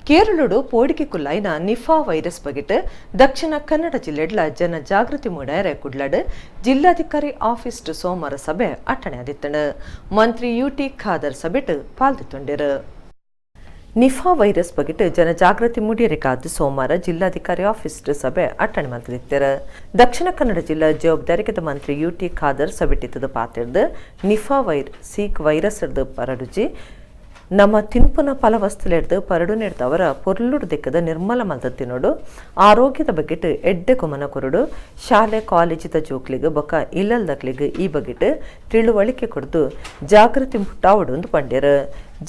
ಕೇರಳಡು ಪೋಡಿಕೆಕುಲ್ಲಾಯಿನ Nipah virus ಬಗೆಟ್ ದಕ್ಷಿಣ ಕನ್ನಡ ಜಿಲ್ಲೆಡ್ಲ ಜನ ಜಾಗೃತಿ ಮೂಡಾರೆ ಕುಡ್ಲಡ್ ಜಿಲ್ಲಾಧಿಕಾರಿ ಆಫೀಸ್ ಸೋಮವಾರ ಸಭೆ ಅಟ್ಟಣೆ ಆದಿತ್ತಣ ಮಂತ್ರಿ ಯುಟಿ ಖಾದರ್ ಸಭೆಟ್ ಪಾಲ್ಗೊಂಡಿರು. ನಿಫಾ ವೈರಸ್ ಬಗೆಟ್ ಜನ ಜಾಗೃತಿ ಮೂಡಿಯರಿಕಾದ ಸೋಮವಾರ ಜಿಲ್ಲಾಧಿಕಾರಿ ಆಫೀಸ್ ಸಭೆ ಅಟ್ಟಣೆ ಮಲ್ತಿದ್ದರು. ದಕ್ಷಿಣ ಕನ್ನಡ ಜಿಲ್ಲಾ ಜವಾಬ್ದಾರಿಕದ ಮಂತ್ರಿ ಯುಟಿ ಖಾದರ್ ಸಭೆಟಿತ್ತದ ಪಾತಿರ್ದು ನಿಫಾ ವೈರಸ್ ಪರಡುಜಿ ನಮ್ಮ ತಿನ್ಪುನ ಫಲವಸ್ತುಲೆಡ್ದು ಪರಡು ನೆಡ್ದವರ ಪೊರ್ಲುಡು ದಿಕ್ಕದ ನಿರ್ಮಲ ಮಲ್ದ ತಿನ್ನೋಡು ಆರೋಗ್ಯದ ಬಗೆಟ್ ಎಡ್ಡೆ ಗಮನ ಕೊರಡು ಶಾಲೆ ಕಾಲೇಜಿದ ಜೋಕ್ಲಿಗೆ ಬೊಕ್ಕ ಇಲ್ಲಲ್ದಕ್ಲಿಗೆ ಈ ಬಗೆಟ್ ತಿಳುವಳಿಕೆ ಕೊಡ್ದು ಜಾಗೃತಿ ಮುಟ್ಟಾವಡು ಒಂದು ಪಂಡ್ಯರು.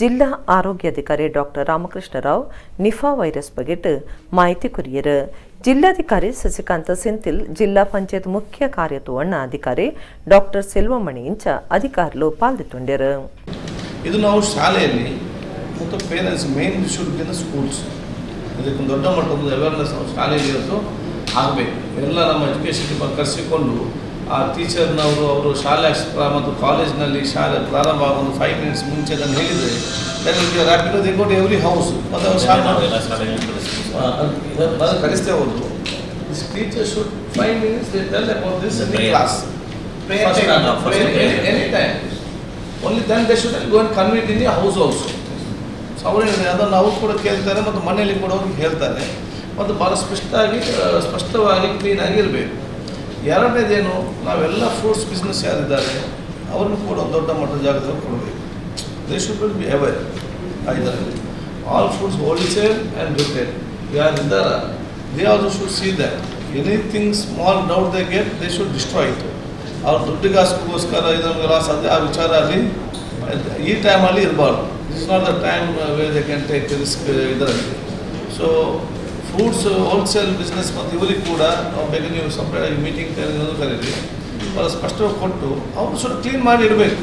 ಜಿಲ್ಲಾ ಆರೋಗ್ಯಾಧಿಕಾರಿ doctor Ramakrishna Rao Nipah virus ಬಗೆಟ್ ಮಾಹಿತಿ ಕೊರಿಯರು. ಜಿಲ್ಲಾಧಿಕಾರಿ ಸಸಿಕಾಂತ ಸೆಂಥಿಲ್, ಜಿಲ್ಲಾ ಪಂಚಾಯತ್ ಮುಖ್ಯ ಕಾರ್ಯತೋವಣ್ಣ ಅಧಿಕಾರಿ ಡಾಕ್ಟರ್ ಸೆಲ್ವಮಣಿ ಇಂಚ ಅಧಿಕಾರಿಗಳು ಪಾಲ್ಗೊಂಡಿರು. ಇದು ನಾವು ಶಾಲೆಯಲ್ಲಿ ಮತ್ತು parents main should be the schools. ಇದಕ್ಕೆ ದೊಡ್ಡ ಮಟ್ಟದ ಅವೇರ್ನೆಸ್ ನಾವು ಶಾಲೆಯಲ್ಲಿ ಇವತ್ತು ಆಗಬೇಕು. ಎಲ್ಲ ನಮ್ಮ ಎಜುಕೇಷನ್ ಕರೆಸಿಕೊಂಡು ಆ ಟೀಚರ್ನವರು ಅವರು ಶಾಲೆ ಮತ್ತು ಕಾಲೇಜ್ನಲ್ಲಿ ಶಾಲೆ ಪ್ರಾರಂಭ ಆಗೋ ಒಂದು 5 minutes ಮುಂಚೆ ಅದನ್ನು ಹೇಳಿದರೆ rapid they go to every house ಮತ್ತು ಅವರು ಶಾಲೆ ಕಲಿಸ್ತೇ ಹೋದ್ರು. This teacher should 5 minutes they tell about this in class any time. Only then they should go and convey it in the house also. So ಅವರೇನಿದೆ ಅದನ್ನು ಅವ್ರು ಕೂಡ ಕೇಳ್ತಾರೆ ಮತ್ತು ಮನೆಯಲ್ಲಿ ಕೂಡ ಅವ್ರಿಗೆ ಹೇಳ್ತಾರೆ ಮತ್ತು ಭಾಳ ಸ್ಪಷ್ಟವಾಗಿ ಕ್ಲೀನಾಗಿ ಇರಬೇಕು. ಎರಡನೇದೇನು, ನಾವೆಲ್ಲ ಫ್ರೂಟ್ಸ್ ಬಿಸ್ನೆಸ್ ಯಾರಿದ್ದಾರೆ ಅವ್ರನ್ನೂ ಕೂಡ ಒಂದು ದೊಡ್ಡ ಮಟ್ಟದ ಜಾಗದಲ್ಲಿ ಕೊಡಬೇಕು. ದೇ ಶುಡ್ ಬಿ ಅವೇರ್ ಇದರಲ್ಲಿ all fruits wholesale and retail ಯಾರಿದ್ದಾರೆ they also should see that anything small doubt they get they should destroy it. ಅವ್ರ ದುಡ್ಡಿಗಾಸ್ಕೋಸ್ಕರ ಇದನ್ನು ಲಾಸ್ ಆದರೆ ಆ ವಿಚಾರ ಅಲ್ಲಿ ಈ ಟೈಮಲ್ಲಿ ಇರಬಾರ್ದು. This is not the time where they can take risk ಇದರಲ್ಲಿ. ಸೊ ಫ್ರೂಟ್ಸ್ ಹೋಲ್ಸೇಲ್ ಬಿಸ್ನೆಸ್ ಮತ್ತು ಇವರಿಗೆ ಕೂಡ ನಾವು ಬೇಕಾದ್ರೆ ನೀವು ಸಪ್ರೇಟಾಗಿ ಮೀಟಿಂಗ್ ಕರೀರಿ ಭಾಳ ಸ್ಪಷ್ಟವಾಗಿ ಕೊಟ್ಟು ಅವರು ಸ್ವಲ್ಪ ಕ್ಲೀನ್ ಮಾಡಿ ಇಡಬೇಕು.